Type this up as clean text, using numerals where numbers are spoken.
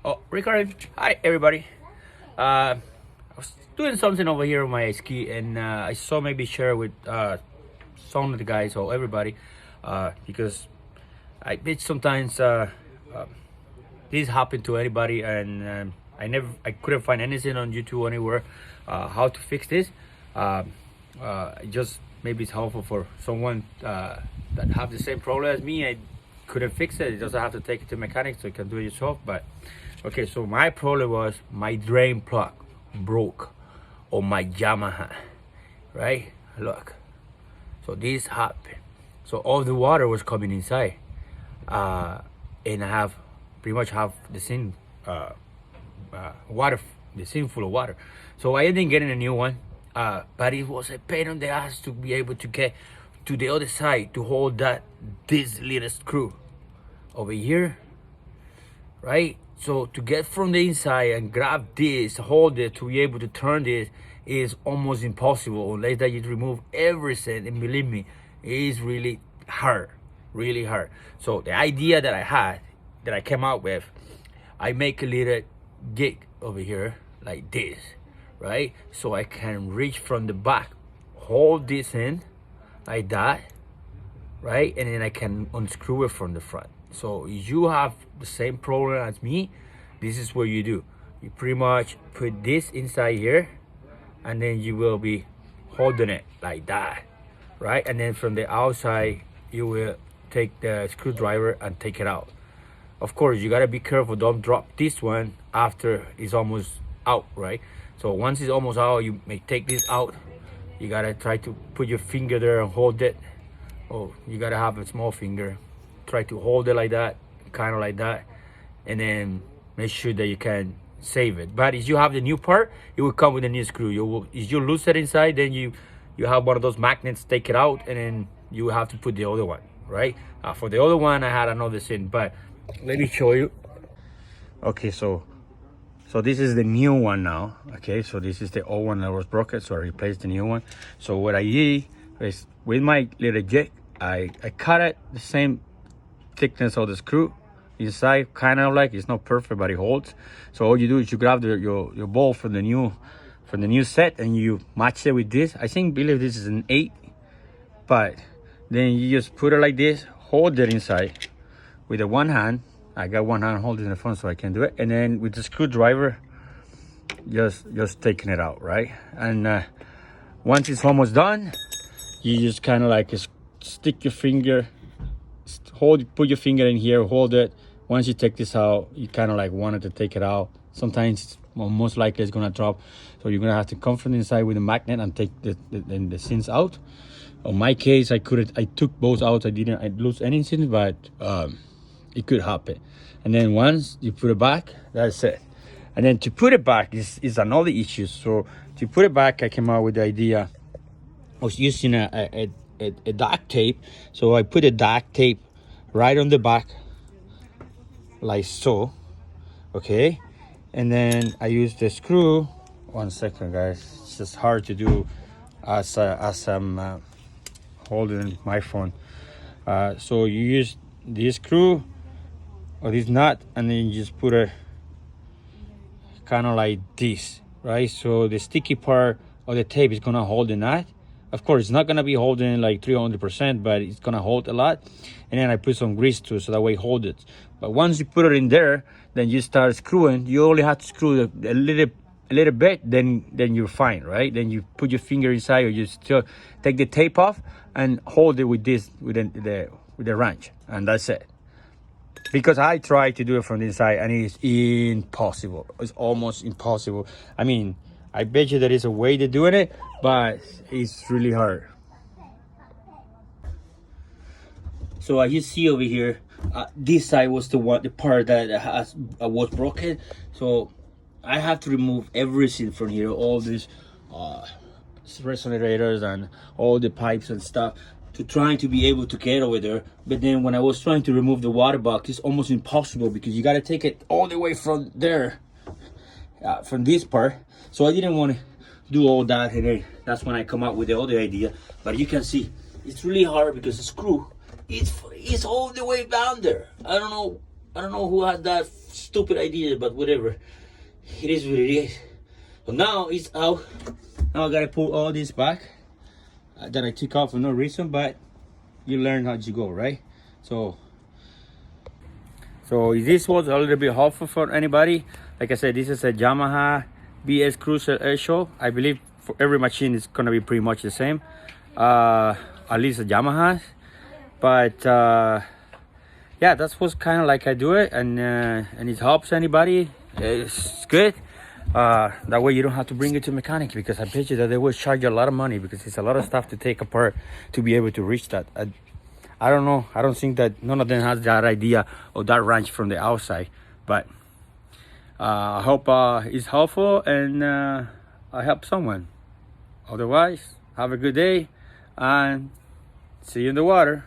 Oh, Ricardo, hi everybody. I was doing something over here on my ski, and I saw maybe share with some of the guys or everybody, because I bet sometimes this happen to anybody, and I couldn't find anything on YouTube anywhere how to fix this. Just maybe it's helpful for someone that have the same problem as me. I couldn't fix it. It doesn't have to take it to mechanics, so you can do it yourself. But okay, so my problem was my drain plug broke on my Yamaha, right? Look, so this happened. So all the water was coming inside, and I have pretty much have the same water, the same full of water. So I ended up getting a new one, but it was a pain in the ass to be able to get to the other side to hold this little screw over here, right? So to get from the inside and grab this, hold it, to be able to turn this is almost impossible unless that you remove everything. And believe me, it is really hard. So the idea that I had, that I came out with, I make a little gig over here like this, right? So I can reach from the back, hold this in like that, right? And then I can unscrew it from the front. So if you have the same problem as me, this is what you do. You pretty much put this inside here, and then you will be holding it like that, right? And then from the outside, you will take the screwdriver and take it out. Of course, you gotta be careful, don't drop this one after it's almost out, right? So once it's almost out, you may take this out. You gotta try to put your finger there and hold it. Oh, you gotta have a small finger. Try to hold it like that, kind of like that, and then make sure that you can save it. But if you have the new part, it will come with a new screw. If you lose it inside, then you have one of those magnets, take it out, and then you have to put the other one, right? For the other one, I had another thing, but let me show you. Okay, so this is the new one now. Okay, so this is the old one that was broken, so I replaced the new one. So what I did is, with my little jig, I cut it the same thickness of the screw inside, kind of like, it's not perfect, but it holds. So all you do is you grab your ball from the new set, and you match it with this. Believe this is an 8, but then you just put it like this, hold it inside with the one hand. I got one hand holding the phone, so I can do it, and then with the screwdriver, just taking it out, right? And once it's almost done, you just kind of like stick your finger, put your finger in here, hold it. Once you take this out, you kind of like wanted to take it out. Sometimes most likely it's gonna drop, so you're gonna have to come from the inside with a magnet and take the sins out. In my case, I took both out. I didn't lose anything, but it could happen. And then once you put it back, that's it. And then to put it back is another issue. So to put it back, I came out with the idea. I was using a duct tape. So I put a duct tape right on the back, like so, okay? And then I use the screw. One second, guys. It's just hard to do as I'm holding my phone. So you use this screw or this nut, and then you just put it kind of like this, right? So the sticky part of the tape is gonna hold the nut. Of course, it's not gonna be holding like 300%, but it's gonna hold a lot. And then I put some grease too, so that way hold it. But once you put it in there, then you start screwing. You only have to screw a little bit, then you're fine, right? Then you put your finger inside, or you still take the tape off and hold it with this, with the wrench, and that's it. Because I tried to do it from the inside, and it's impossible. It's almost impossible. I mean, I bet you there is a way to doing it, but it's really hard. So as you see over here, this side was the part that was broken. So I have to remove everything from here, all these resonators and all the pipes and stuff, to trying to be able to get over there. But then when I was trying to remove the water box, it's almost impossible, because you got to take it all the way from there, from this part. So I didn't want to do all that, and then that's when I come up with the other idea. But you can see it's really hard, because the screw it's all the way down there. I don't know I don't know who had that stupid idea, but whatever. It is what it is. But now it's out. Now I gotta pull all this back that I took out for no reason, but you learn how to go, right? So this was a little bit helpful for anybody. Like I said, this is a Yamaha BS Cruiser Air Show. I believe for every machine it's gonna be pretty much the same, at least the Yamaha. But yeah, that's what's kind of like I do it, and it helps anybody. It's good. That way you don't have to bring it to mechanic, because I bet you that they will charge you a lot of money, because it's a lot of stuff to take apart to be able to reach that. I don't know. I don't think that none of them has that idea or that wrench from the outside. But I hope it's helpful, and I help someone. Otherwise, have a good day and see you in the water.